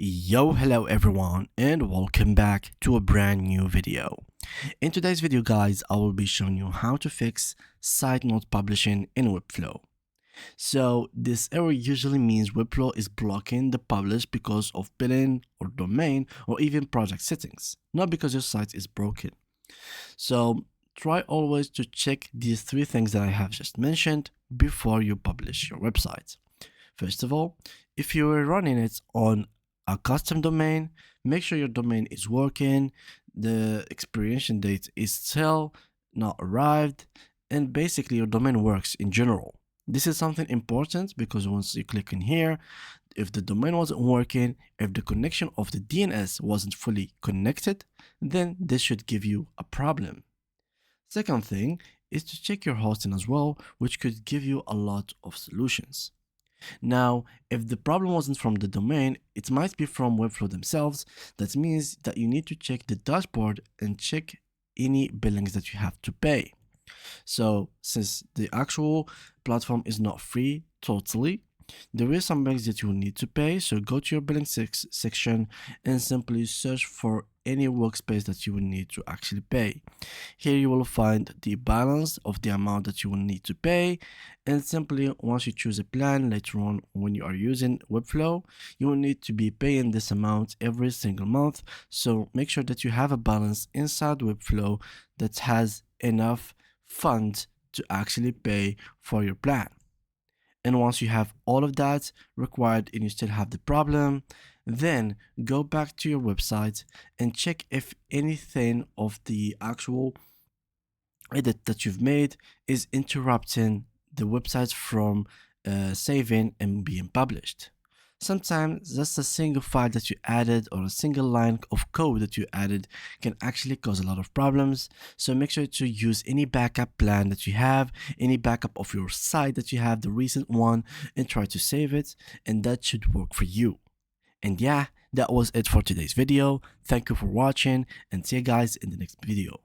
Hello everyone, and welcome back to a brand new video. In today's video, guys, I will be showing you how to fix site not publishing in Webflow. So this error usually means Webflow is blocking the publish because of billing or domain or even project settings, not because your site is broken. So try always to check these three things that I have just mentioned before you publish your website. First of all, if you are running it on a custom domain, make sure your domain is working, the expiration date is still not arrived, and basically your domain works in general. This is something important because once you click in here, if the domain wasn't working, if the connection of the DNS wasn't fully connected, then this should give you a problem. Second thing is to check your hosting as well, which could give you a lot of solutions. Now, if the problem wasn't from the domain, it might be from Webflow themselves. That means that you need to check the dashboard and check any billings that you have to pay. So since the actual platform is not free totally, there is some billings that you will need to pay. So go to your billing section and simply search for any workspace that you will need to actually pay. Here you will find the balance of the amount that you will need to pay, and simply once you choose a plan later on when you are using Webflow, you will need to be paying this amount every single month. So make sure that you have a balance inside Webflow that has enough funds to actually pay for your plan. And once you have all of that required and you still have the problem, then go back to your website and check if anything of the actual edit that you've made is interrupting the website from saving and being published. Sometimes just a single file that you added or a single line of code that you added can actually cause a lot of problems. So make sure to use any backup plan that you have, any backup of your site that you have, the recent one, and try to save it, and that should work for you. And yeah, that was it for today's video. Thank you for watching, and see you guys in the next video.